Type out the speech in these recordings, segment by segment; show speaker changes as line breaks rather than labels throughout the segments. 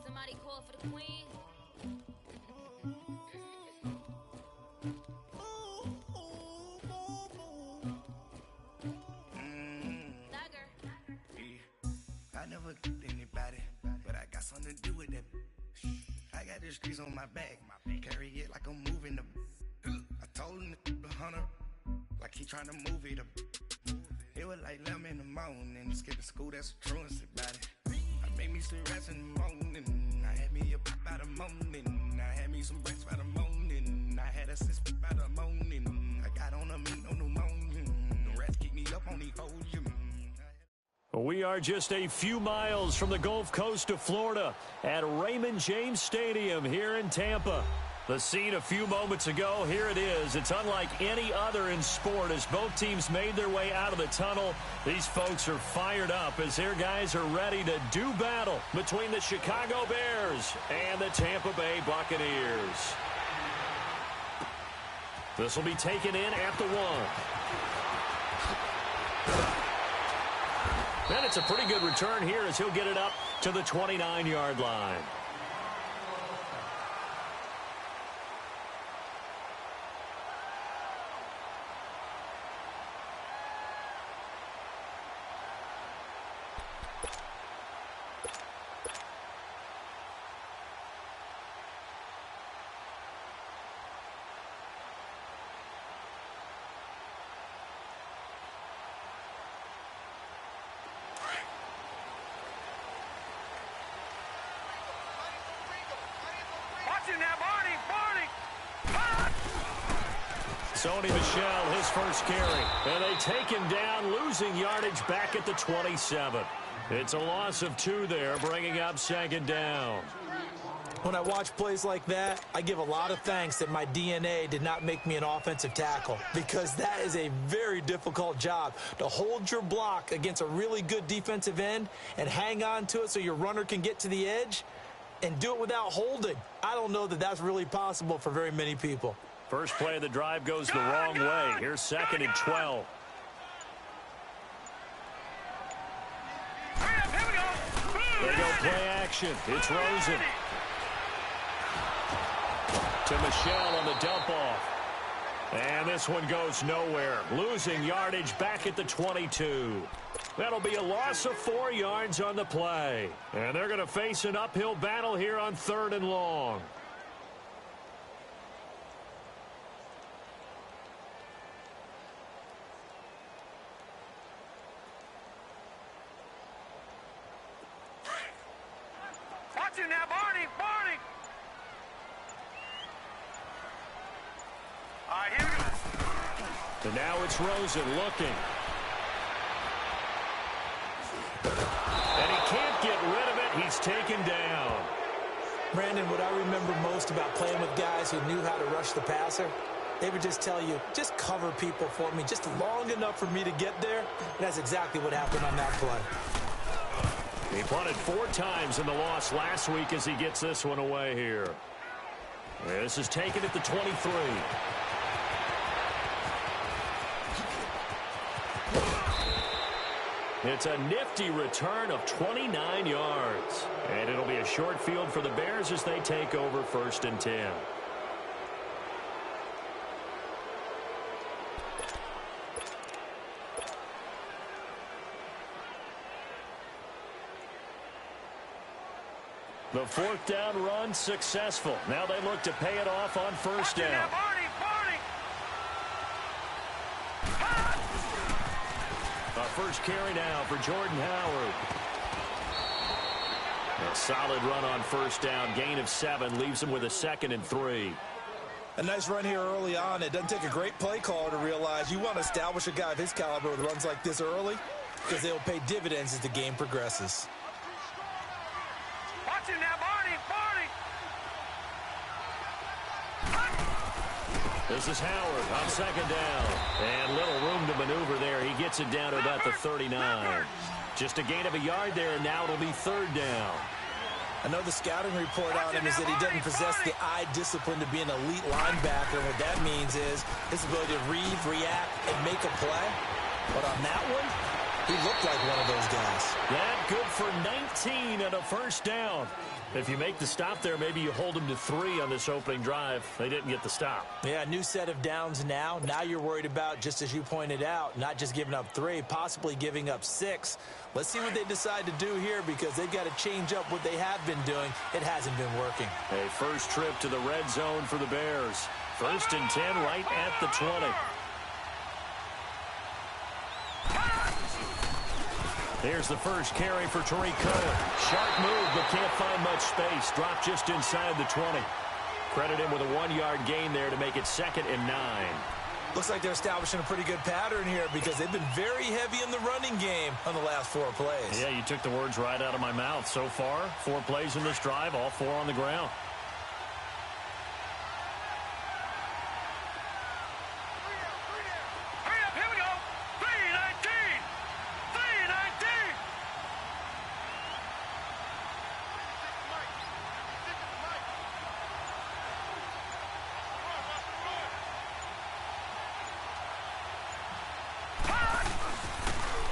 Somebody call for the queen.
I never killed anybody, but I got something to do with that. I got the streets on my back, carry it like I'm moving the. I told him the hunter, like he trying to move it up. It was like 11 in the morning, skipping school, that's a truancy about it. I made me some rest in the morning, I had me a pop by the morning, I had me some breaks by the morning, I had a sis by the morning, I got on a meat, no pneumonia, the rats keep me up on the folium.
We are just a few miles from the Gulf Coast of Florida at Raymond James Stadium here in Tampa. The scene a few moments ago, here it is. It's unlike any other in sport as both teams made their way out of the tunnel. These folks are fired up as their guys are ready to do battle between the Chicago Bears and the Tampa Bay Buccaneers. This will be taken in at the 1. And it's a pretty good return here as he'll get it up to the 29-yard line. Sony Michel, his first carry. And they take him down, losing yardage back at the 27. It's a loss of 2 there, bringing up second down.
When I watch plays like that, I give a lot of thanks that my DNA did not make me an offensive tackle, because that is a very difficult job, to hold your block against a really good defensive end and hang on to it so your runner can get to the edge and do it without holding. I don't know that that's really possible for very many people.
First play of the drive goes the wrong way. Here's 2nd and 12. They go play action. It's Rosen. To Michel on the dump off. And this one goes nowhere. Losing yardage back at the 22. That'll be a loss of 4 yards on the play. And they're going to face an uphill battle here on 3rd and long.
Now, Barney. All right, here we go.
And now it's Rosen looking. And he can't get rid of it. He's taken down.
Brandon, what I remember most about playing with guys who knew how to rush the passer, they would just tell you, just cover people for me just long enough for me to get there. And that's exactly what happened on that play.
He punted 4 times in the loss last week as he gets this one away here. This is taken at the 23. It's a nifty return of 29 yards. And it'll be a short field for the Bears as they take over 1st and 10. The 4th down run successful. Now they look to pay it off on 1st down. A first carry now for Jordan Howard. A solid run on 1st down. Gain of 7 leaves him with a 2nd and 3.
A nice run here early on. It doesn't take a great play caller to realize you want to establish a guy of his caliber with runs like this early, because they'll pay dividends as the game progresses.
Watch it now, Barney.
This is Howard on 2nd down. And little room to maneuver there. He gets it down to about the 39. Just a gain of a yard there, and now it'll be 3rd down.
I know the scouting report on him is that he doesn't possess the eye discipline to be an elite linebacker. And what that means is his ability to read, react, and make a play. But on that one, he looked like one of those guys.
That and a first down. If you make the stop there, maybe you hold them to 3 on this opening drive. They didn't get the stop.
Yeah, new set of downs now. Now you're worried about, just as you pointed out, not just giving up 3, possibly giving up 6. Let's see what they decide to do here, because they've got to change up what they have been doing. It hasn't been working.
A first trip to the red zone for the Bears. 1st and 10 right at the 20. Here's the first carry for Tariq Cohen. Sharp move, but can't find much space. Dropped just inside the 20. Credit him with a 1-yard gain there to make it 2nd and 9.
Looks like they're establishing a pretty good pattern here, because they've been very heavy in the running game on the last 4 plays.
Yeah, you took the words right out of my mouth. So far, 4 plays in this drive, all 4 on the ground.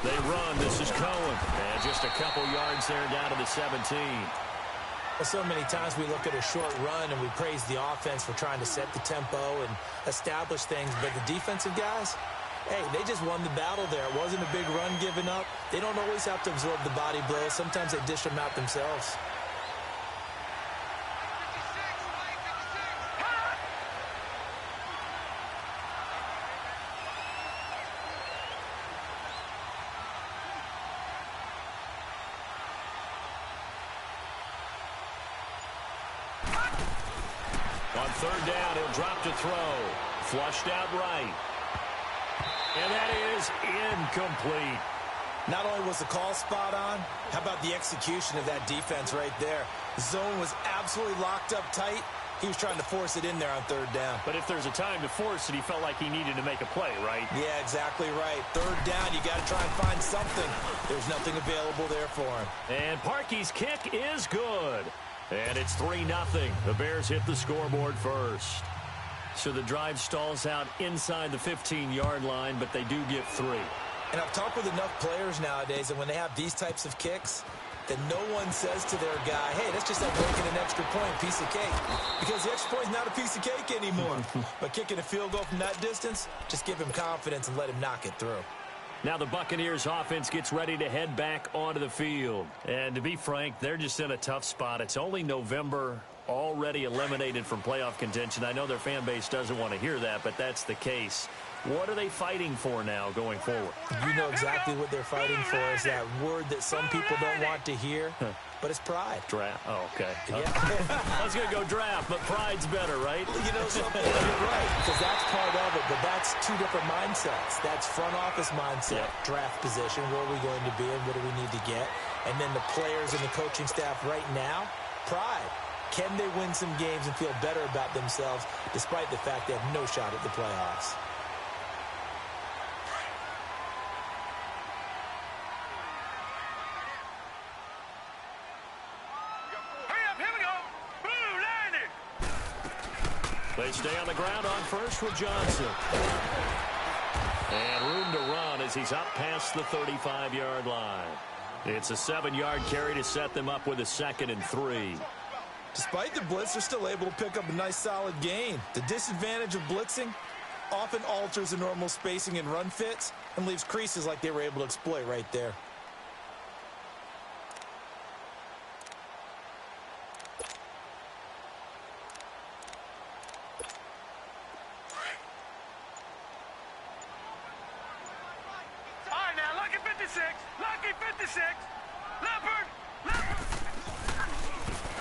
They run. This is Cohen. And just a couple yards there down to the 17.
Well, so many times we look at a short run and we praise the offense for trying to set the tempo and establish things. But the defensive guys, hey, they just won the battle there. It wasn't a big run given up. They don't always have to absorb the body blows. Sometimes they dish them out themselves.
On 3rd down, he'll drop to throw. Flushed out right. And that is incomplete.
Not only was the call spot on, how about the execution of that defense right there? The zone was absolutely locked up tight. He was trying to force it in there on 3rd down.
But if there's a time to force it, he felt like he needed to make a play, right?
Yeah, exactly right. 3rd down, you got to try and find something. There's nothing available there for him.
And Parkey's kick is good. And it's 3-0. The Bears hit the scoreboard first. So the drive stalls out inside the 15-yard line, but they do get 3.
And I've talked with enough players nowadays that when they have these types of kicks, that no one says to their guy, hey, that's just like making an extra point, piece of cake. Because the extra point is not a piece of cake anymore. But kicking a field goal from that distance, just give him confidence and let him knock it through.
Now the Buccaneers offense gets ready to head back onto the field. And to be frank, they're just in a tough spot. It's only November, already eliminated from playoff contention. I know their fan base doesn't want to hear that, but that's the case. What are they fighting for now going forward?
You know exactly what they're fighting for is that word that some people don't want to hear, but it's pride.
Draft. Oh, okay.
Yeah.
I was going to go draft, but pride's better, right?
You know something? You're right, because that's part of it, but that's 2 different mindsets. That's front office mindset, draft position, where are we going to be and what do we need to get? And then the players and the coaching staff right now, pride. Can they win some games and feel better about themselves despite the fact they have no shot at the playoffs?
They stay on the ground on first with Johnson. And room to run as he's up past the 35-yard line. It's a 7-yard carry to set them up with a 2nd and 3.
Despite the blitz, they're still able to pick up a nice solid gain. The disadvantage of blitzing often alters the normal spacing and run fits and leaves creases like they were able to exploit right there.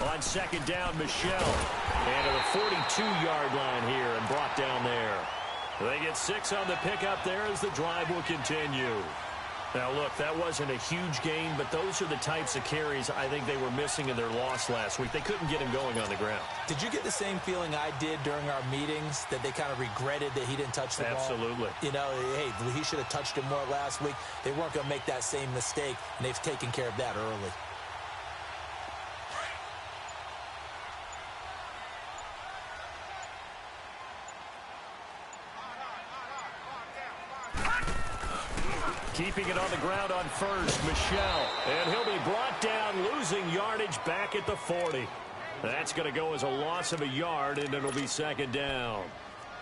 On 2nd down, Michelle. And to the 42-yard line here and brought down there. They get 6 on the pickup there as the drive will continue. Now, look, that wasn't a huge gain, but those are the types of carries I think they were missing in their loss last week. They couldn't get him going on the ground.
Did you get the same feeling I did during our meetings, that they kind of regretted that he didn't touch the ball?
Absolutely.
You know, hey, he should have touched him more last week. They weren't going to make that same mistake, and they've taken care of that early.
Keeping it on the ground on first, Michelle. And he'll be brought down, losing losing yardage back at the 40. That's going to go as a loss of a yard, and it'll be second down.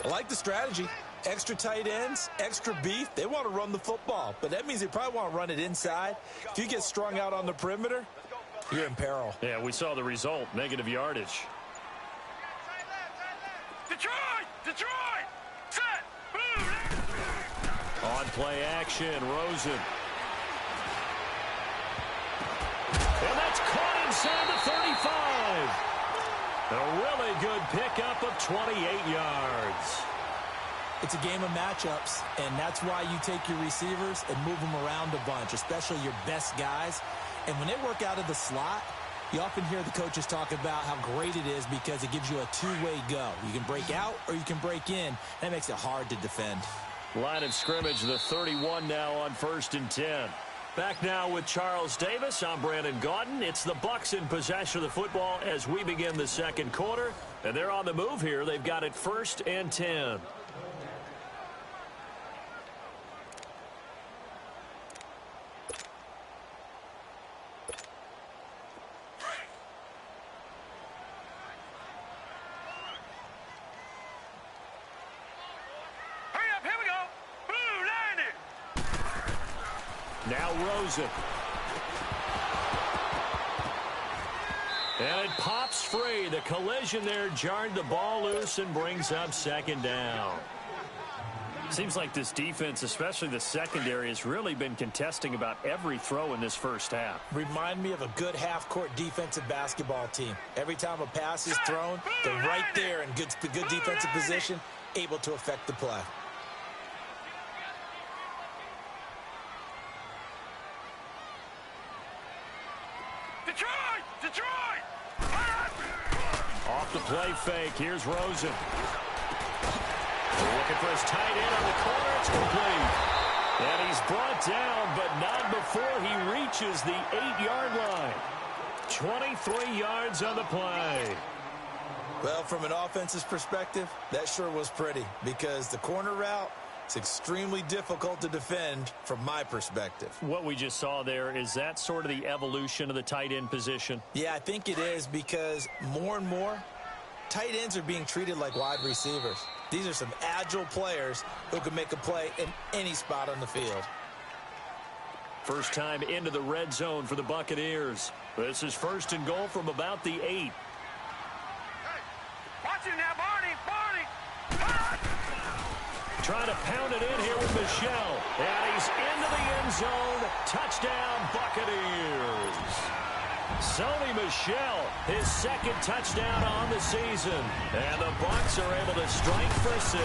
I like the strategy. Extra tight ends, extra beef. They want to run the football, but that means they probably want to run it inside. If you get strung out on the perimeter, you're in peril.
Yeah, we saw the result, negative yardage.
Detroit! Set! Boom!
On play action, Rosen. And that's caught inside the 35. A really good pickup of 28 yards.
It's a game of matchups, and that's why you take your receivers and move them around a bunch, especially your best guys. And when they work out of the slot, you often hear the coaches talk about how great it is because it gives you a two-way go. You can break out or you can break in. That makes it hard to defend.
Line of scrimmage, the 31 now on 1st and 10. Back now with Charles Davis. I'm Brandon Gaudin. It's the Bucs in possession of the football as we begin the second quarter. And they're on the move here. They've got it 1st and 10. Now Rosen. And it pops free. The collision there jarred the ball loose and brings up second down. Seems like this defense, especially the secondary, has really been contesting about every throw in this first half.
Remind me of a good half-court defensive basketball team. Every time a pass is thrown, they're right there in good defensive position, able to affect the play.
Detroit!
Off the play fake. Here's Rosen. Looking for his tight end on the corner. It's complete. And he's brought down, but not before he reaches the 8-yard line. 23 yards on the play.
Well, from an offense's perspective, that sure was pretty because the corner route, it's extremely difficult to defend from my perspective.
What we just saw there, is that sort of the evolution of the tight end position?
Yeah, I think it is because more and more, tight ends are being treated like wide receivers. These are some agile players who can make a play in any spot on the field.
First time into the red zone for the Buccaneers. This is 1st and goal from about the 8.
Watch it now, Barney!
Trying to pound it in here with Michel. And he's into the end zone. Touchdown, Buccaneers. Sony Michel, his second touchdown on the season. And the Bucs are able to strike for 6.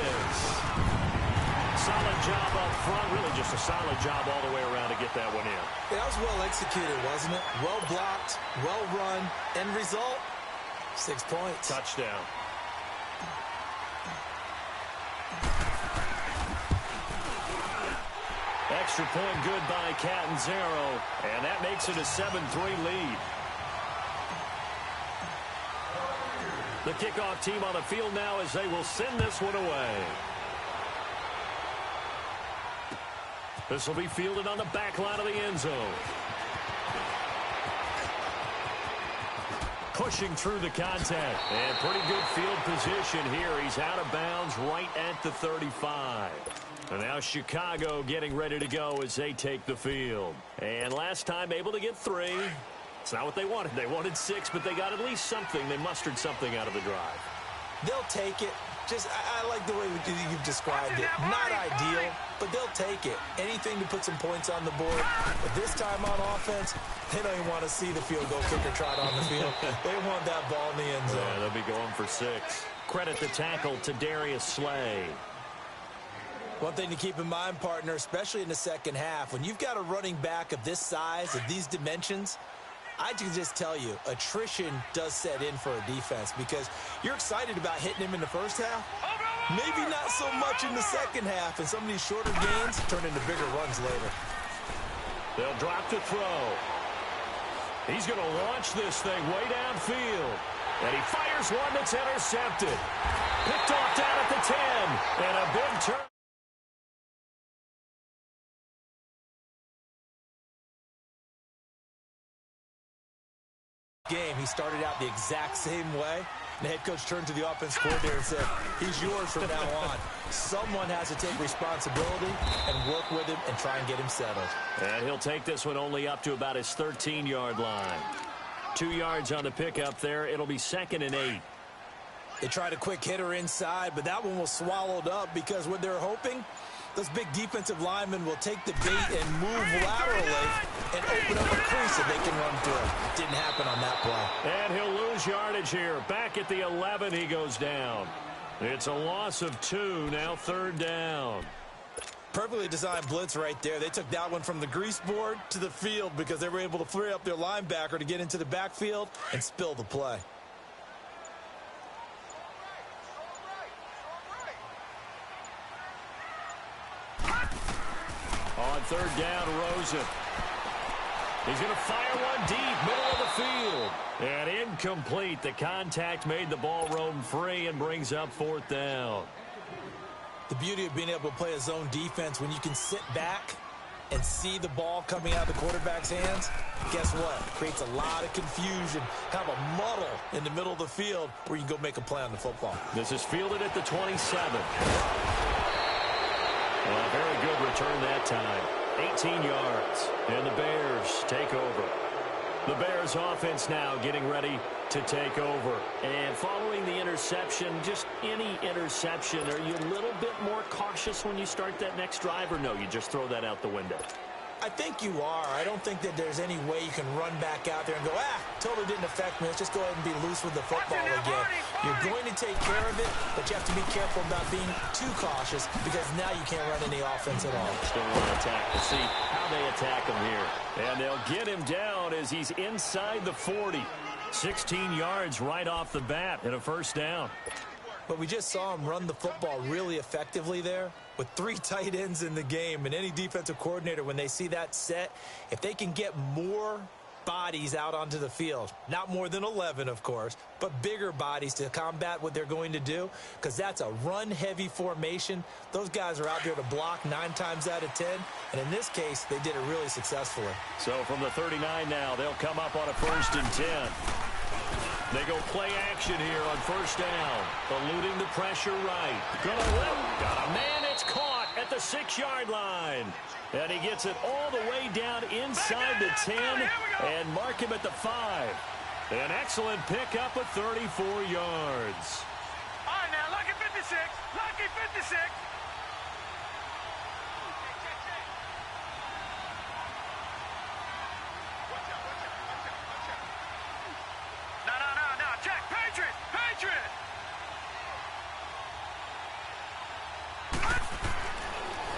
Solid job up front. Really just a solid job all the way around to get that one in.
That was well executed, wasn't it? Well blocked, well run. End result, 6 points.
Touchdown. Extra point good by Catanzaro, and that makes it a 7-3 lead. The kickoff team on the field now as they will send this one away. This will be fielded on the back line of the end zone. Pushing through the contact, and pretty good field position here. He's out of bounds right at the 35. And now Chicago getting ready to go as they take the field. And last time able to get 3. It's not what they wanted. They wanted 6, but they got at least something. They mustered something out of the drive.
They'll take it. I like the way you've described it. Not ideal, but they'll take it. Anything to put some points on the board. But this time on offense, they don't even want to see the field goal kicker trot on the field. They want that ball in the end zone.
Yeah, they'll be going for 6. Credit the tackle to Darius Slay.
One thing to keep in mind, partner, especially in the second half, when you've got a running back of this size, of these dimensions, I can just tell you, attrition does set in for a defense because you're excited about hitting him in the first half. Maybe not so much in the second half, and some of these shorter gains turn into bigger runs later.
They'll drop to throw. He's going to launch this thing way downfield. And he fires one that's intercepted. Picked off down at the 10. And a big turn.
game, he started out the exact same way. And the head coach turned to the offense coordinator and said, he's yours from now on. Someone has to take responsibility and work with him and try and get him settled.
And he'll take this one only up to about his 13-yard line. 2 yards on the pickup there. It'll be 2nd and 8.
They tried a quick hitter inside, but that one was swallowed up because what they're hoping, those big defensive linemen will take the bait and move laterally and open up a crease that they can run through. Didn't happen on that play.
And he'll lose yardage here. Back at the 11, he goes down. It's a loss of 2, now 3rd down.
Perfectly designed blitz right there. They took that one from the grease board to the field because they were able to free up their linebacker to get into the backfield and spill the play.
On 3rd down, Rosen. He's going to fire one deep, middle of the field. And incomplete. The contact made the ball roam free and brings up 4th down.
The beauty of being able to play a zone defense when you can sit back and see the ball coming out of the quarterback's hands, guess what? Creates a lot of confusion. Have a muddle in the middle of the field where you can go make a play on the football.
This is fielded at the 27. Well, very good return that time. 18 yards, and the Bears take over. The Bears offense now getting ready to take over. And following the interception, just any interception, are you a little bit more cautious when you start that next drive, or no, you just throw that out the window?
I think you are. I don't think that there's any way you can run back out there and go, totally didn't affect me. Let's just go ahead and be loose with the football again. You're going to take care of it, but you have to be careful about being too cautious because now you can't run any offense at all.
Still want to attack. We'll see how they attack him here. And they'll get him down as he's inside the 40. 16 yards right off the bat and a 1st down.
But we just saw him run the football really effectively there with 3 tight ends in the game. And any defensive coordinator, when they see that set, if they can get more bodies out onto the field, not more than 11, of course, but bigger bodies to combat what they're going to do, because that's a run-heavy formation. Those guys are out there to block 9 times out of 10, and in this case, they did it really successfully.
So from the 39 now, they'll come up on a 1st and 10. They go play action here on 1st down. Eluding the pressure right. Gonna whip. Got a man. It's caught at the 6-yard line. And he gets it all the way down inside the 10 and mark him at the 5. An excellent pickup of 34 yards.
All right, now, lucky 56. Lucky 56. No. Jack, Patriot.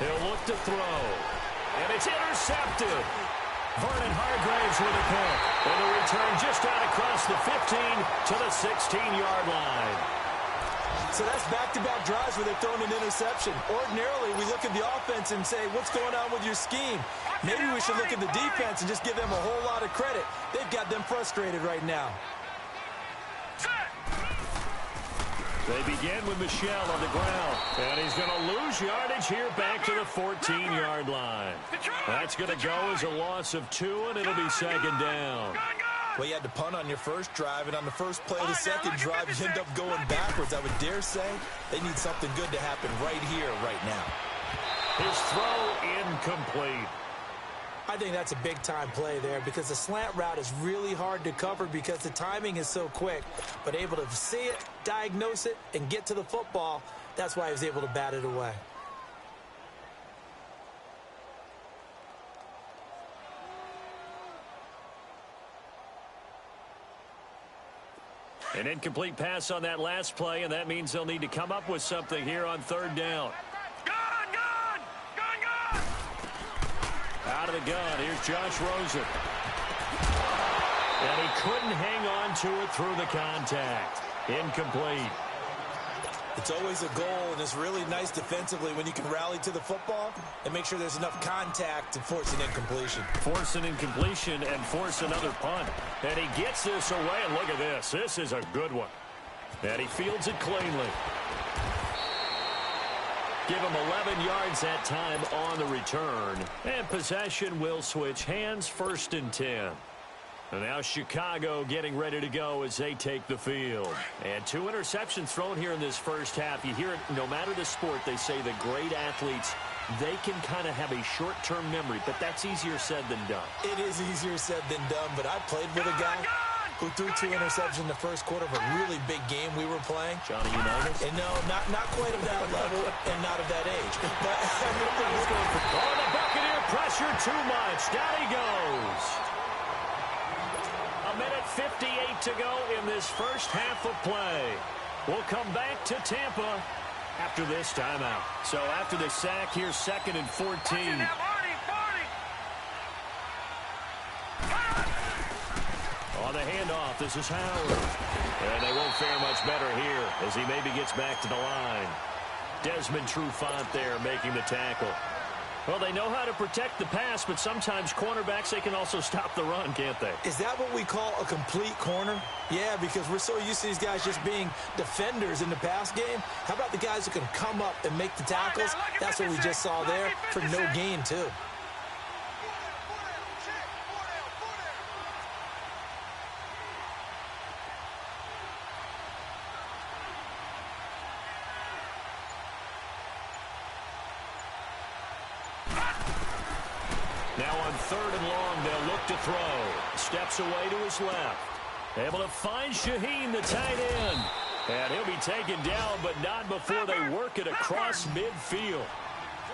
He'll look to throw. And it's intercepted. Vernon Hargraves with a pick. And the return just out across the 15 to the 16-yard line.
So that's back-to-back drives where they've thrown an interception. Ordinarily, we look at the offense and say, what's going on with your scheme? Maybe we should look at the defense and just give them a whole lot of credit. They've got them frustrated right now.
They begin with Michel on the ground. And he's going to lose yardage here back to the 14-yard line. That's going to go as a loss of 2, and it'll be 2nd down.
Well, you had to punt on your first drive, and on the first play of the second drive, you end up going backwards. I would dare say they need something good to happen right here, right now.
His throw incomplete.
I think that's a big-time play there because the slant route is really hard to cover because the timing is so quick. But able to see it, diagnose it, and get to the football, that's why he was able to bat it away.
An incomplete pass on that last play, and that means they'll need to come up with something here on 3rd down.
Gun!
Out of the gun, here's Josh Rosen. And he couldn't hang on to it through the contact. Incomplete.
It's always a goal, and it's really nice defensively when you can rally to the football and make sure there's enough contact to force an incompletion.
Force an incompletion and force another punt. And he gets this away, and look at this. This is a good one. And he fields it cleanly. Give him 11 yards that time on the return. And possession will switch hands, 1st and 10. And now Chicago getting ready to go as they take the field. And 2 interceptions thrown here in this first half. You hear it, no matter the sport, they say the great athletes, they can kind of have a short-term memory, but that's easier said than done.
It is easier said than done, but I played with a guy who threw 2 interceptions in the first quarter of a really big game we were playing.
Johnny Unitas?
And no, not quite of that level and not of that age. But I remember he's going for...
Oh, the Buccaneer pressure too much. Down he goes. A minute 58 to go in this first half of play. We'll come back to Tampa after this timeout. So after the sack, here's 2nd and 14. On the handoff, this is Howard. And they won't fare much better here as he maybe gets back to the line. Desmond Trufant there making the tackle. Well, they know how to protect the pass, but sometimes cornerbacks, they can also stop the run, can't they?
Is that what we call a complete corner? Yeah, because we're so used to these guys just being defenders in the pass game. How about the guys who can come up and make the tackles? That's what we just saw there for no gain, too.
Now on 3rd and long, they'll look to throw. Steps away to his left. Able to find Shaheen, the tight end. And he'll be taken down, but not before they work it across midfield.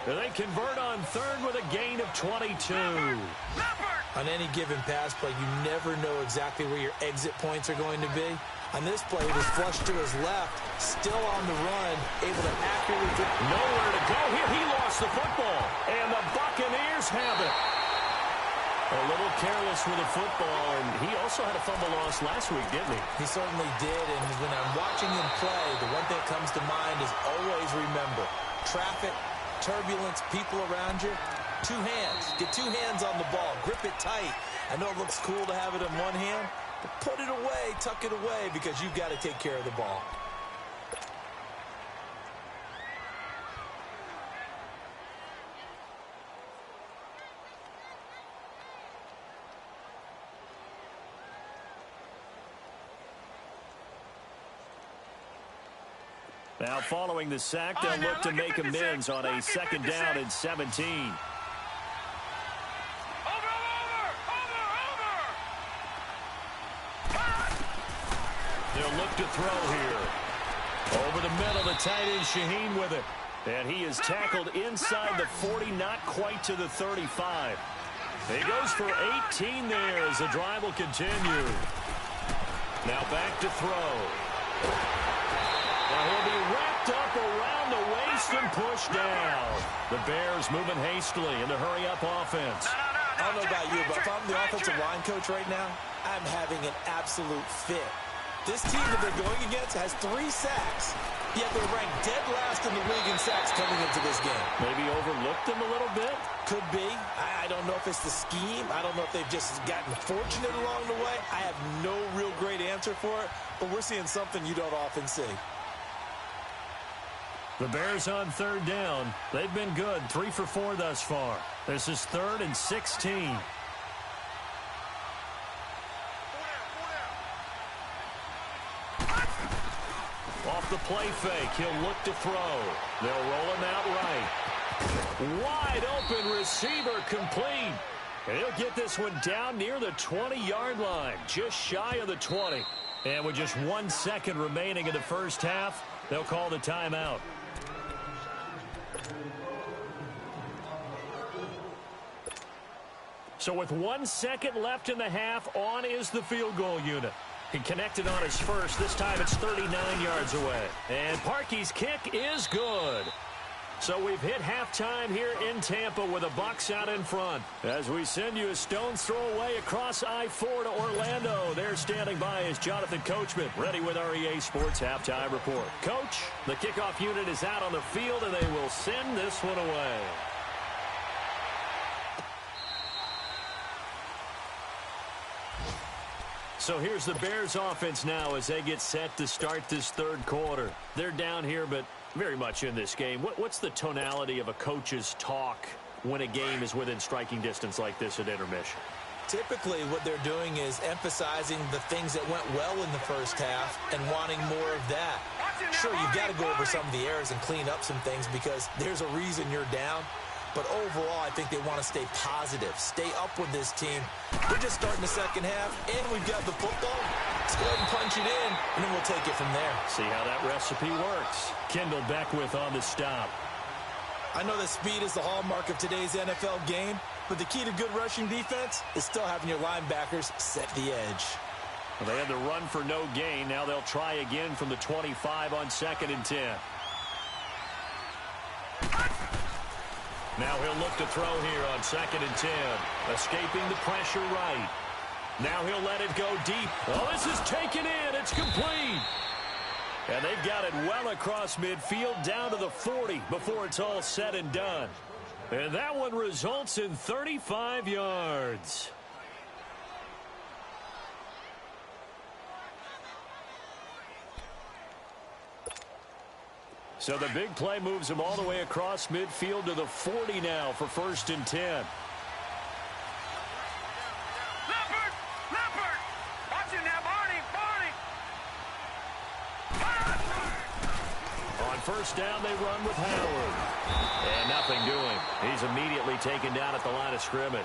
And they convert on 3rd with a gain of 22.
On any given pass play, you never know exactly where your exit points are going to be. On this play, it was flushed to his left, still on the run, able to accurately...
Nowhere to go here. He lost the football. And the Buccaneers have it. A little careless with the football, and he also had a fumble loss last week, didn't he?
He certainly did, and when I'm watching him play, the one thing that comes to mind is always remember, traffic, turbulence, people around you, 2 hands. Get 2 hands on the ball. Grip it tight. I know it looks cool to have it in one hand, but put it away, tuck it away, because you've got to take care of the ball.
Now following the sack, they'll look to make amends on a 2nd down and 17. They'll look to throw here. Over the middle, the tight end Shaheen with it. And he is tackled inside the 40, not quite to the 35. He goes for 18 there as the drive will continue. Now back to throw. Now he'll be wrapped up around the waist and pushed down. The Bears moving hastily in the hurry-up offense.
I don't know about you, but if I'm the offensive line coach right now, I'm having an absolute fit. This team that they're going against has 3 sacks, yet they're ranked dead last in the league in sacks coming into this game.
Maybe overlooked them a little bit?
Could be. I don't know if it's the scheme. I don't know if they've just gotten fortunate along the way. I have no real great answer for it, but we're seeing something you don't often see.
The Bears on 3rd down. They've been good, 3 for 4 thus far. This is 3rd and 16. Off the play fake, he'll look to throw. They'll roll him out right. Wide open receiver complete. And he'll get this one down near the 20-yard line, just shy of the 20. And with just 1 second remaining in the first half, they'll call the timeout. So with 1 second left in the half, on is the field goal unit. He connected on his first. This time it's 39 yards away. And Parkey's kick is good. So we've hit halftime here in Tampa with the Bucs out in front. As we send you a stone's throw away across I-4 to Orlando. There standing by is Jonathan Coachman, ready with our EA Sports Halftime Report. Coach, the kickoff unit is out on the field, and they will send this one away. So here's the Bears offense now as they get set to start this 3rd quarter. They're down here, but very much in this game. What's the tonality of a coach's talk when a game is within striking distance like this at intermission?
Typically, what they're doing is emphasizing the things that went well in the first half and wanting more of that. Sure, you've got to go over some of the errors and clean up some things because there's a reason you're down. But overall, I think they want to stay positive, stay up with this team. We're just starting the second half, and we've got the football. Let's go ahead and punch it in, and then we'll take it from there.
See how that recipe works. Kendall Beckwith on the stop.
I know that speed is the hallmark of today's NFL game, but the key to good rushing defense is still having your linebackers set the edge.
Well, they had the run for no gain. Now they'll try again from the 25 on 2nd and 10. Now he'll look to throw here on 2nd and 10. Escaping the pressure right. Now he'll let it go deep. Oh, this is taken in. It's complete. And they've got it well across midfield down to the 40 before it's all said and done. And that one results in 35 yards. So the big play moves him all the way across midfield to the 40 now for 1st and 10.
Leopard! Watch it now, Barney!
On 1st down, they run with Howard. And nothing doing. He's immediately taken down at the line of scrimmage.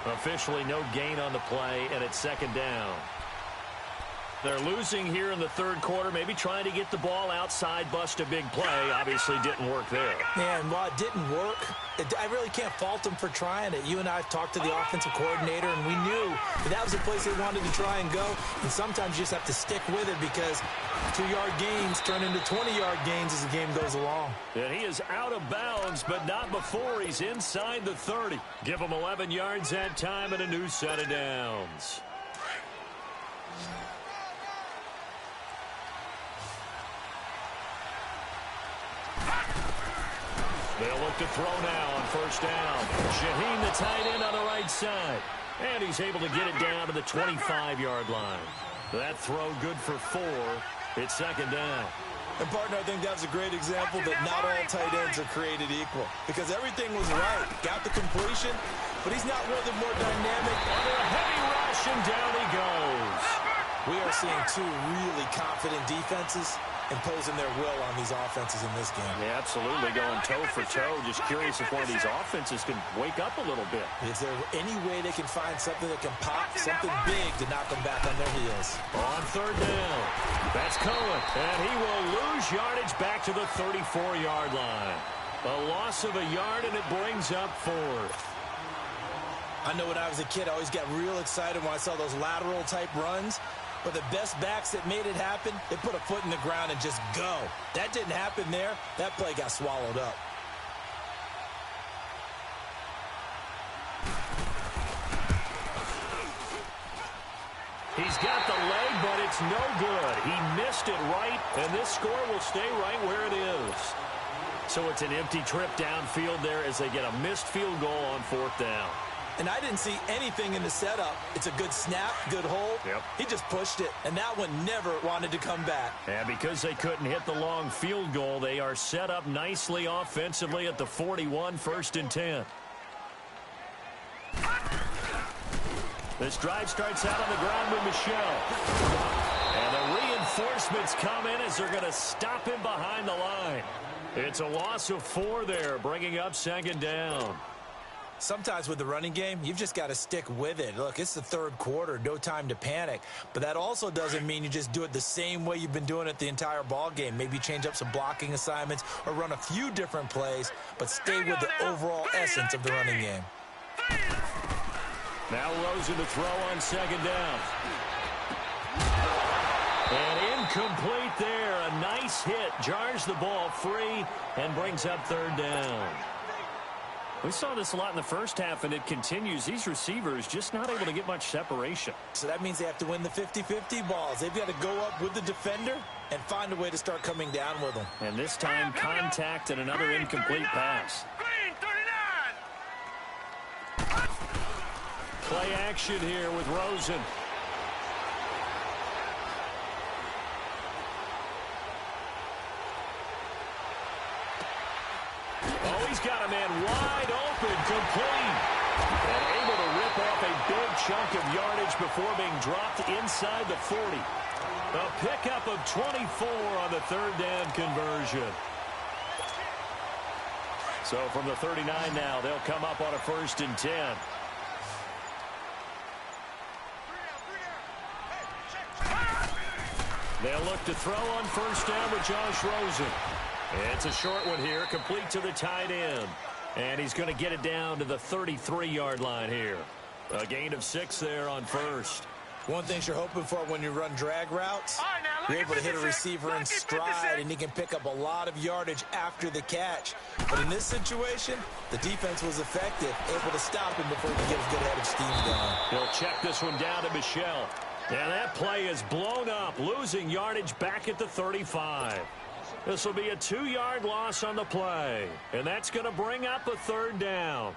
Officially no gain on the play, and it's 2nd down. They're losing here in the 3rd quarter, maybe trying to get the ball outside, bust a big play. Obviously didn't work there.
Yeah, and while it didn't work, I really can't fault them for trying it. You and I have talked to the offensive coordinator, and we knew that was the place they wanted to try and go. And sometimes you just have to stick with it because 2-yard gains turn into 20-yard gains as the game goes along.
And he is out of bounds, but not before he's inside the 30. Give him 11 yards that time and a new set of downs. They'll look to throw now on 1st down. Shaheen, the tight end, on the right side. And he's able to get it down to the 25-yard line. That throw good for 4. It's 2nd down.
And, partner, I think that's a great example that not all tight ends are created equal. Because everything was right. Got the completion, but he's not one of the more dynamic.
Under a heavy rush, and down he goes.
We are seeing 2 really confident defenses imposing their will on these offenses in this game.
Yeah, absolutely, going toe for toe. Just curious if one of these offenses can wake up a little bit.
Is there any way they can find something that can pop, something big to knock them back on their heels?
On 3rd down, that's Cohen, and he will lose yardage back to the 34-yard line. A loss of a yard, and it brings up 4th.
I know when I was a kid, I always got real excited when I saw those lateral-type runs. But the best backs that made it happen, they put a foot in the ground and just go. That didn't happen there. That play got swallowed up.
He's got the leg, but it's no good. He missed it right, and this score will stay right where it is. So it's an empty trip downfield there as they get a missed field goal on 4th down.
And I didn't see anything in the setup. It's a good snap, good hold.
Yep.
He just pushed it, and that one never wanted to come back.
And because they couldn't hit the long field goal, they are set up nicely offensively at the 41, 1st and 10. This drive starts out on the ground with Michelle. And the reinforcements come in as they're going to stop him behind the line. It's a loss of 4 there, bringing up 2nd down.
Sometimes with the running game, you've just got to stick with it. Look, it's the 3rd quarter, no time to panic. But that also doesn't mean you just do it the same way you've been doing it the entire ball game. Maybe change up some blocking assignments or run a few different plays, but stay with the overall essence of the running game.
Now Rosen to throw on 2nd down. And incomplete there. A nice hit. Jars the ball free and brings up 3rd down. We saw this a lot in the first half, and it continues. These receivers just not able to get much separation.
So that means they have to win the 50-50 balls. They've got to go up with the defender and find a way to start coming down with them.
And this time, contact and another incomplete pass.
Green, 39!
Play action here with Rosen. Oh, he's got a man wide open, complete. And able to rip chip off a big chunk of yardage before being dropped inside the 40. A pickup of 24 on the third down conversion. So from the 39 now, they'll come up on a 1st and 10. They'll look to throw on 1st down with Josh Rosen. It's a short one here, complete to the tight end. And he's going to get it down to the 33-yard line here. A gain of 6 there on 1st.
One thing you're hoping for when you run drag routes, you're able to hit a receiver in stride, and he can pick up a lot of yardage after the catch. But in this situation, the defense was effective, able to stop him before he could get his good head of steam going.
He'll check this one down to Michel. And that play is blown up, losing yardage back at the 35. This will be a 2-yard loss on the play, and that's going to bring up a 3rd down.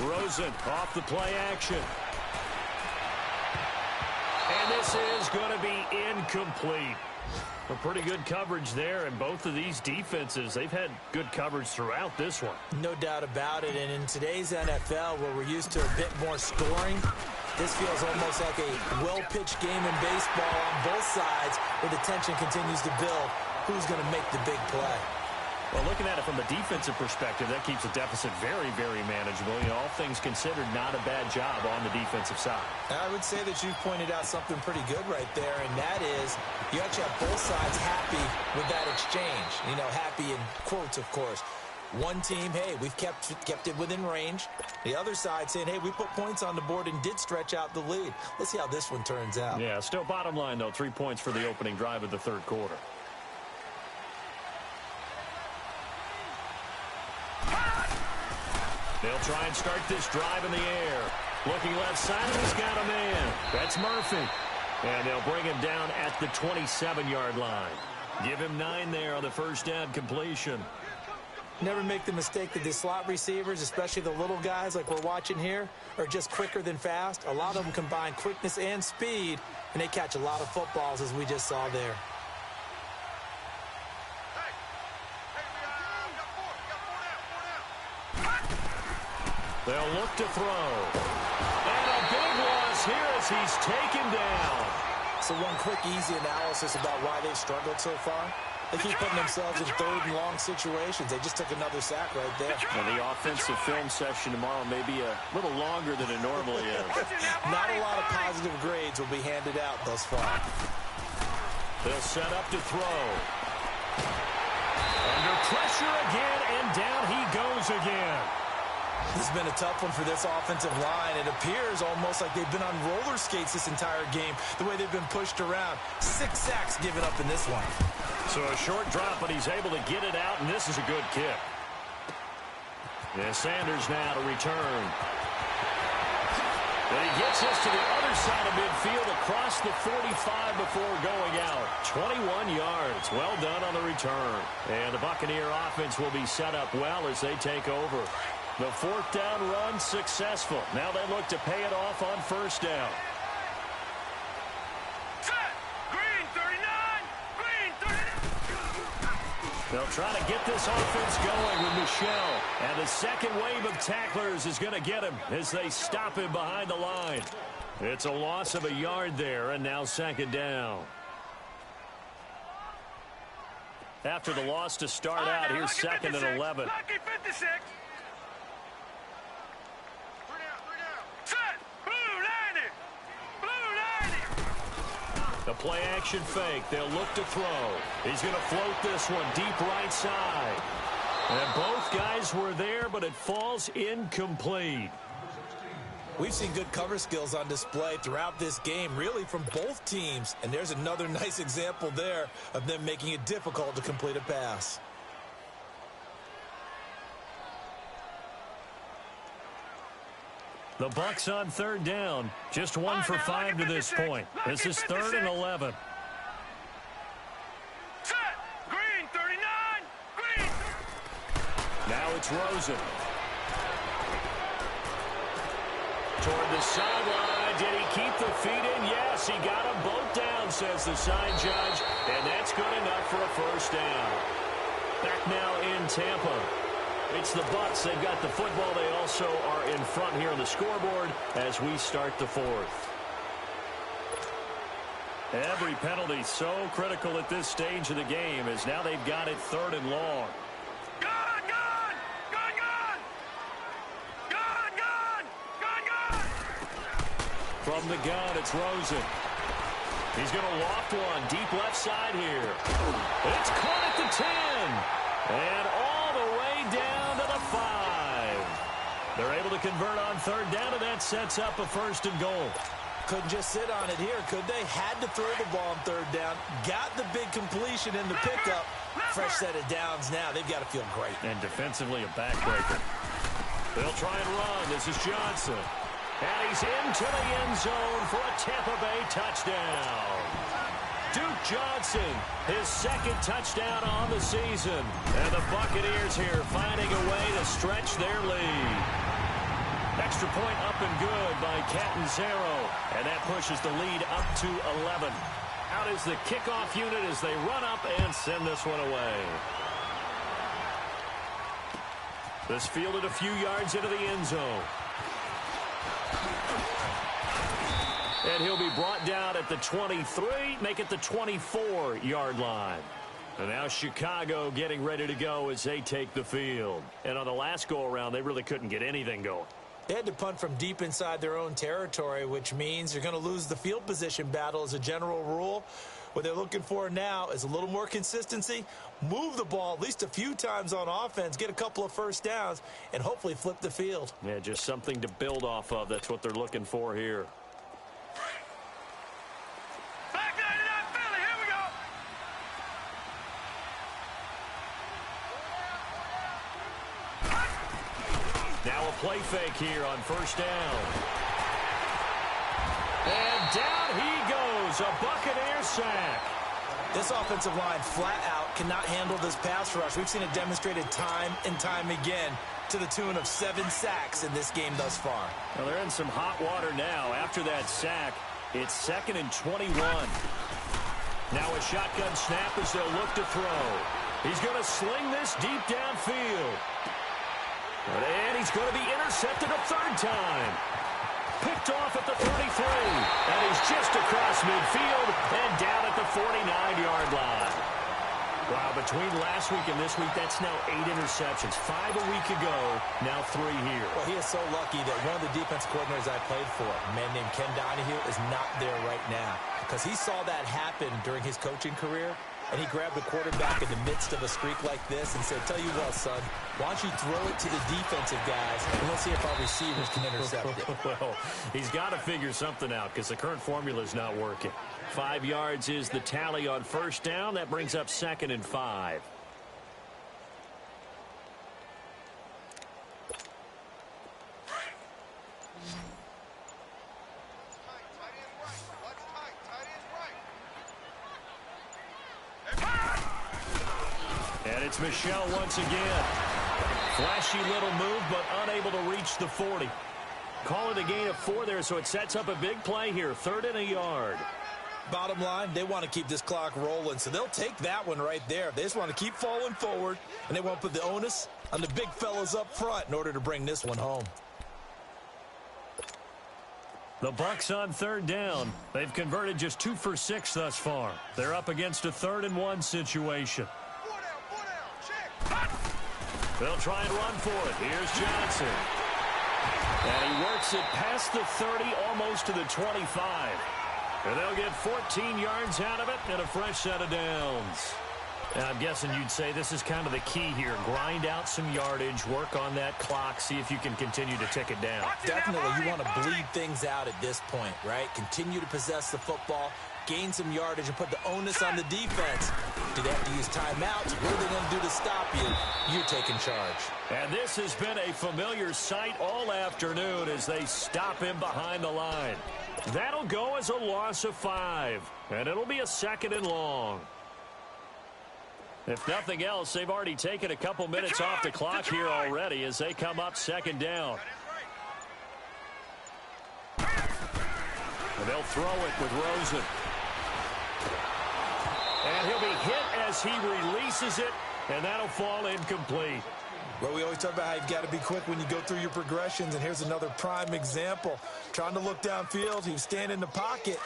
Rosen off the play action. And this is going to be incomplete. A pretty good coverage there, and both of these defenses, they've had good coverage throughout this one.
No doubt about it, and in today's NFL, where we're used to a bit more scoring, this feels almost like a well-pitched game in baseball on both sides, where the tension continues to build. Who's going to make the big play?
Well, looking at it from a defensive perspective, that keeps the deficit very, very manageable. You know, all things considered, not a bad job on the defensive side.
I would say that you've pointed out something pretty good right there, and that is you actually have both sides happy with that exchange. You know, happy in quotes, of course. One team, hey, we've kept it within range. The other side saying, hey, we put points on the board and did stretch out the lead. Let's see how this one turns out.
Yeah, still bottom line, though, 3 points for the opening drive of the 3rd quarter. They'll try and start this drive in the air. Looking left side, and he's got a man. That's Murphy. And they'll bring him down at the 27-yard line. Give him 9 there on the 1st down completion.
Never make the mistake that the slot receivers, especially the little guys like we're watching here, are just quicker than fast. A lot of them combine quickness and speed, and they catch a lot of footballs, as we just saw there.
They'll look to throw. And a big loss here as he's taken down.
So one quick, easy analysis about why they've struggled so far. They keep putting themselves in 3rd and long situations. They just took another sack right there.
And the offensive film session tomorrow may be a little longer than it normally is.
Not a lot of positive grades will be handed out thus far.
They'll set up to throw. Under pressure again, and down he goes again.
This has been a tough one for this offensive line. It appears almost like they've been on roller skates this entire game, the way they've been pushed around. 6 sacks given up in this one.
So a short drop, but he's able to get it out, and this is a good kick. Yeah, Sanders now to return. But he gets us to the other side of midfield across the 45 before going out. 21 yards. Well done on the return. And the Buccaneer offense will be set up well as they take over. The 4th down run successful. Now they look to pay it off on 1st down.
Green 39! Green 39!
They'll try to get this offense going with Michel. And the second wave of tacklers is going to get him as they stop him behind the line. It's a loss of a yard there, and now 2nd down. After the loss to start out, here's 2nd and 11.
Lucky 56!
The play action fake. They'll look to throw. He's going to float this one deep right side. And both guys were there, but it falls incomplete.
We've seen good cover skills on display throughout this game, really from both teams. And there's another nice example there of them making it difficult to complete a pass.
The Bucs on 3rd down. Just 1 for 5 to this point. This is 3rd and 11.
Set! Green 39! Green!
It's Rosen. Toward the sideline. Did he keep the feet in? Yes, he got them both down, says the sign judge. And that's good enough for a first down. Back now in Tampa. It's the Bucs. They've got the football. They also are in front here on the scoreboard as we start the fourth. Every penalty so critical at this stage of the game as now they've got it 3rd and long. From the gun, it's Rosen. He's going to loft one deep left side here. It's caught at the 10. And all the way down to the 5. They're able to convert on 3rd down, and that sets up a 1st and goal.
Couldn't just sit on it here, could they? Had to throw the ball on 3rd down. Got the big completion in the pickup. Fresh set of downs now. They've got to feel great.
And defensively a backbreaker. They'll try and run. This is Johnson. And he's into the end zone for a Tampa Bay touchdown. Duke Johnson, his 2nd touchdown on the season. And the Buccaneers here finding a way to stretch their lead. Extra point up and good by Catanzaro. And that pushes the lead up to 11. Out is the kickoff unit as they run up and send this one away. This fielded a few yards into the end zone. And he'll be brought down at the 23, make it the 24-yard line. And now Chicago getting ready to go as they take the field. And on the last go-around, they really couldn't get anything going.
They had to punt from deep inside their own territory, which means you're going to lose the field position battle as a general rule. What they're looking for now is a little more consistency, move the ball at least a few times on offense, get a couple of first downs, and hopefully flip the field.
Yeah, just something to build off of. That's what they're looking for here.
Back 99 Philly, here we go.
Now a play fake here on 1st down. And down he goes, a Buccaneer sack.
This offensive line flat out cannot handle this pass rush. We've seen it demonstrated time and time again to the tune of 7 sacks in this game thus far.
Well, they're in some hot water now. After that sack, it's 2nd and 21. Now a shotgun snap as they'll look to throw. He's going to sling this deep downfield. And he's going to be intercepted a 3rd time. Picked off at the 33. And he's just across midfield and down at the 49-yard line. Wow, between last week and this week, that's now 8 interceptions. 5 a week ago, now 3 here.
Well, he is so lucky that one of the defense coordinators I played for, a man named Ken Donahue, is not there right now. Because he saw that happen during his coaching career. And he grabbed the quarterback in the midst of a streak like this and said, tell you what, son, why don't you throw it to the defensive guys, and let's see if our receivers can intercept it.
Well, he's got to figure something out because the current formula is not working. 5 yards is the tally on 1st down. That brings up 2nd and 5. And it's Michel once again. Flashy little move, but unable to reach the 40. Call it a gain of 4 there, so it sets up a big play here. 3rd and a yard.
Bottom line, they want to keep this clock rolling, so they'll take that one right there. They just want to keep falling forward, and they won't put the onus on the big fellas up front in order to bring this one home.
The Bucs on 3rd down. They've converted just 2 for 6 thus far. They're up against a 3rd and 1 situation. They'll try and run for it. Here's Johnson. And he works it past the 30, almost to the 25. And they'll get 14 yards out of it and a fresh set of downs. And I'm guessing you'd say this is kind of the key here. Grind out some yardage, work on that clock, see if you can continue to tick it down.
Definitely, you want to bleed things out at this point, right? Continue to possess the football, gain some yardage, and put the onus on the defense. Do they have to use timeouts? What are they going to do to stop you? You're taking charge. And
this has been a familiar sight all afternoon as they stop him behind the line. That'll go as a loss of 5, and it'll be a 2nd and long. If nothing else, they've already taken a couple minutes off the clock here already as they come up second down. And they'll throw it with Rosen. And he'll be hit as he releases it, and that'll fall incomplete.
Well, we always talk about how you've got to be quick when you go through your progressions, and here's another prime example. Trying to look downfield, he was standing in the pocket,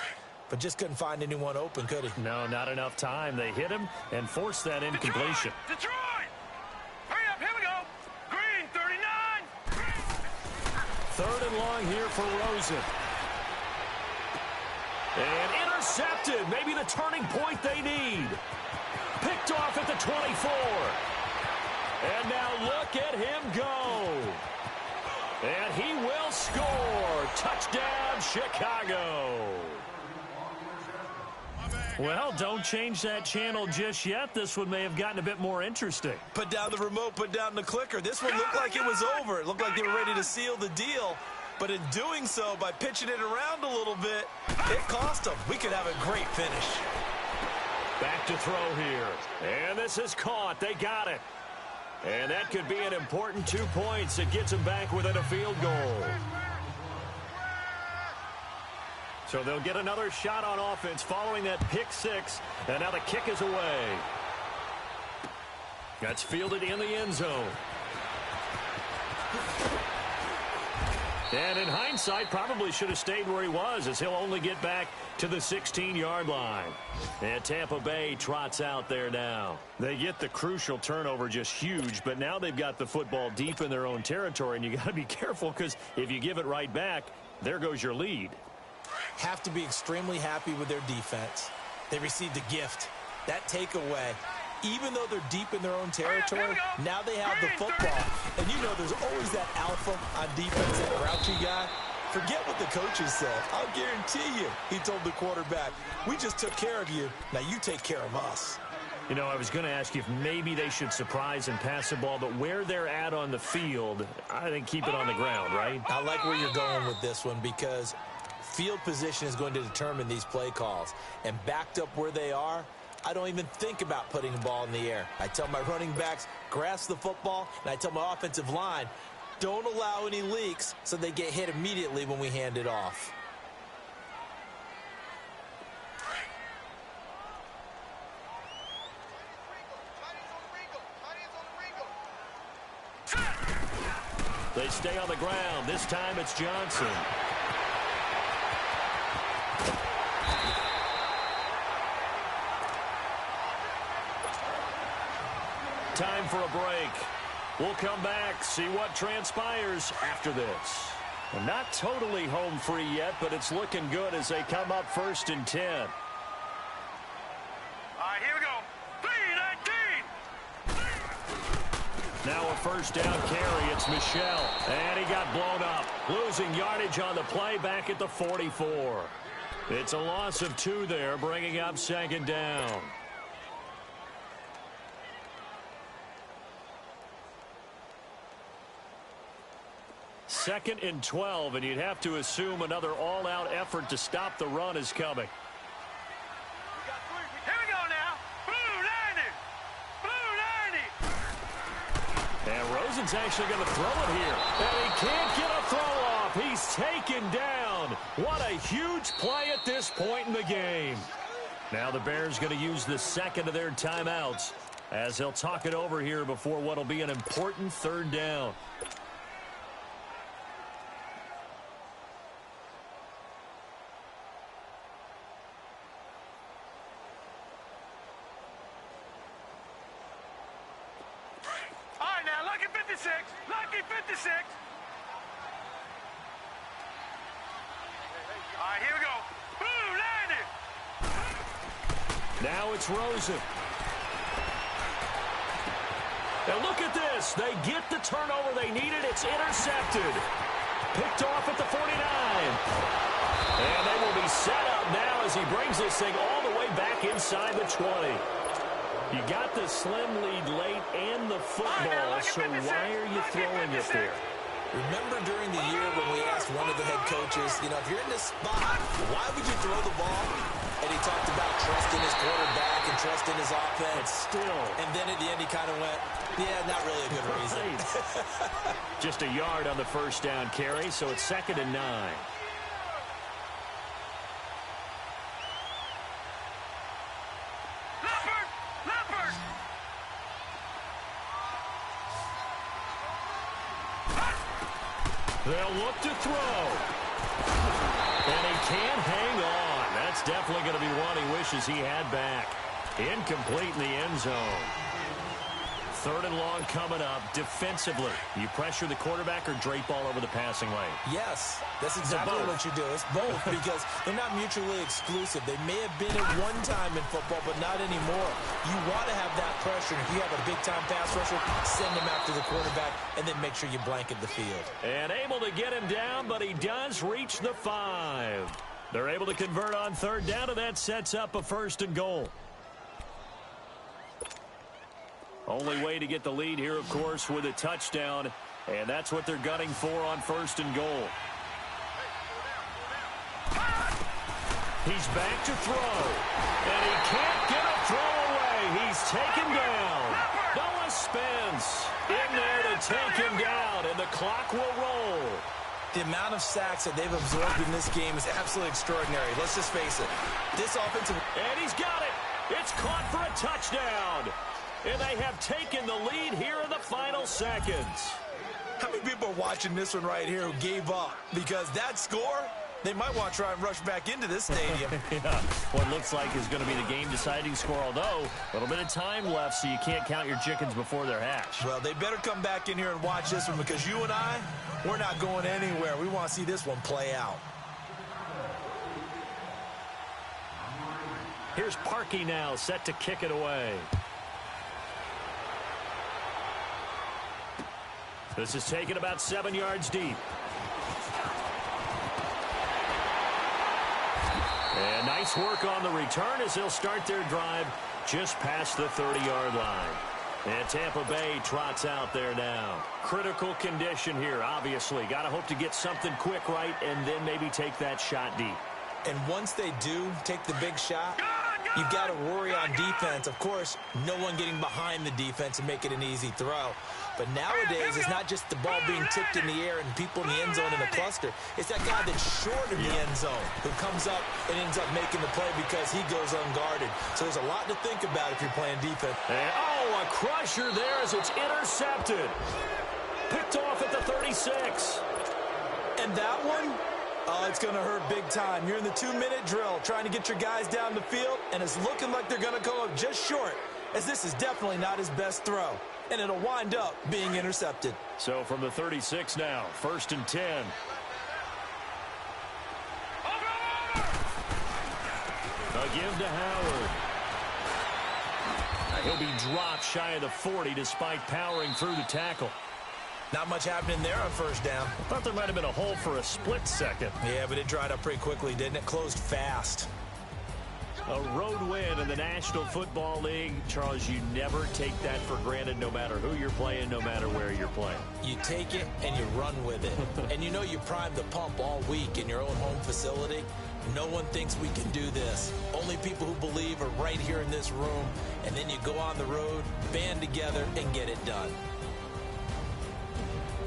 but just couldn't find anyone open, could he?
No, not enough time. They hit him and forced that incompletion.
Detroit! Hurry up, here we go! Green, 39!
Third and long here for Rosen. And intercepted. Maybe the turning point they need. Picked off at the 24. And now look at him go. And he will score. Touchdown, Chicago. Well, don't change that channel just yet. This one may have gotten a bit more interesting.
Put down the remote, put down the clicker. This one looked like it was over. It looked like they were ready to seal the deal. But in doing so, by pitching it around a little bit, it cost them. We could have a great finish.
Back to throw here. And this is caught. They got it. And that could be an important 2 points. It gets them back within a field goal. So they'll get another shot on offense following that pick six. And now the kick is away. That's fielded in the end zone. And in hindsight, probably should have stayed where he was, as he'll only get back to the 16-yard line. And Tampa Bay trots out there now. They get the crucial turnover, just huge, but now they've got the football deep in their own territory, and you got to be careful because if you give it right back, there goes your lead.
Have to be extremely happy with their defense. They received a gift. That takeaway, even though they're deep in their own territory, now they have the football. And you know there's always that alpha on defense, that grouchy guy. Forget what the coaches said. I'll guarantee you, he told the quarterback, we just took care of you. Now you take care of us.
You know, I was going to ask you if maybe they should surprise and pass the ball, but where they're at on the field, I think keep it on the ground, right?
I like where you're going with this one because field position is going to determine these play calls. And backed up where they are, I don't even think about putting the ball in the air. I tell my running backs, grasp the football, and I tell my offensive line, don't allow any leaks so they get hit immediately when we hand it off.
They stay on the ground. This time it's Johnson. Time for a break. We'll come back, see what transpires after this. And not totally home free yet, but it's looking good as they come up 1st and 10.
All right, here we go. 3-19.
Now a first down carry. It's Michel. And he got blown up. Losing yardage on the play back at the 44. It's a loss of 2 there, bringing up 2nd down. 2nd and 12, and you'd have to assume another all-out effort to stop the run is coming.
Here we go now. Blue 90. Blue 90.
And Rosen's actually going to throw it here. And he can't get a throw off. He's taken down. What a huge play at this point in the game. Now the Bears going to use the second of their timeouts as they'll talk it over here before what will be an important 3rd down.
Lucky 56. All right, here we go. Blue 90.
Now it's Rosen. And look at this. They get the turnover they needed. It's intercepted. Picked off at the 49. And they will be set up now as he brings this thing all the way back inside the 20. You got the slim lead late and the football, so why are you throwing it there?
Remember during the year when we asked one of the head coaches, you know, if you're in this spot, why would you throw the ball? And he talked about trusting his quarterback and trusting his offense.
But still.
And then at the end, he kind of went, yeah, not really a good reason.
Just a yard on the first down carry, so it's 2nd and 9. They'll look to throw. And he can't hang on. That's definitely going to be one he wishes he had back. Incomplete in the end zone. 3rd and long coming up. Defensively, you pressure the quarterback or drape all over the passing lane?
Yes, that's exactly what you do. It's both because they're not mutually exclusive. They may have been at one time in football, but not anymore. You want to have that pressure. If you have a big-time pass rusher, send him after the quarterback, and then make sure you blanket the field.
And able to get him down, but he does reach the 5. They're able to convert on 3rd down, and that sets up a 1st and goal. Only way to get the lead here, of course, with a touchdown, and that's what they're gunning for on 1st and goal. He's back to throw, and he can't get a throw away. He's taken down. Noah Spence in there to take him down, and the clock will roll.
The amount of sacks that they've absorbed in this game is absolutely extraordinary. Let's just face it. This offensive...
And he's got it. It's caught for a touchdown. And they have taken the lead here in the final seconds.
How many people are watching this one right here who gave up? Because that score, they might want to try and rush back into this stadium.
Yeah, what looks like is going to be the game-deciding score, although a little bit of time left, so you can't count your chickens before they're hatched.
Well, they better come back in here and watch this one because you and I, we're not going anywhere. We want to see this one play out.
Here's Parkey now, set to kick it away. This is taken about 7 yards deep. And nice work on the return as they'll start their drive just past the 30-yard line. And Tampa Bay trots out there now. Critical condition here, obviously. Got to hope to get something quick right and then maybe take that shot deep.
And once they do take the big shot, you've got to worry on defense. Of course, no one getting behind the defense and make it an easy throw. But nowadays, it's not just the ball being tipped in the air and people in the end zone in a cluster. It's that guy that's short in the end zone who comes up and ends up making the play because he goes unguarded. So there's a lot to think about if you're playing defense.
And, a crusher there as it's intercepted. Picked off at the 36.
And that one? Oh, it's going to hurt big time. You're in the 2-minute drill trying to get your guys down the field, and it's looking like they're going to go up just short, as this is definitely not his best throw. And it'll wind up being intercepted.
So from the 36 now, 1st and 10. A give to Howard. He'll be dropped shy of the 40 despite powering through the tackle.
Not much happening there on 1st down.
Thought there might have been a hole for a split second.
Yeah, but it dried up pretty quickly, didn't it? Closed fast.
A road win in the National Football League. Charles, you never take that for granted no matter who you're playing, no matter where you're playing.
You take it and you run with it. And you know you primed the pump all week in your own home facility. No one thinks we can do this. Only people who believe are right here in this room. And then you go on the road, band together, and get it done.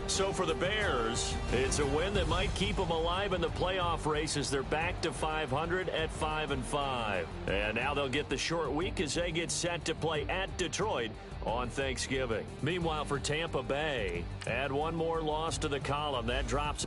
So for the Bears, it's a win that might keep them alive in the playoff race as they're back to 500 at 5-5. And now they'll get the short week as they get set to play at Detroit on Thanksgiving. Meanwhile, for Tampa Bay, add one more loss to the column. That drops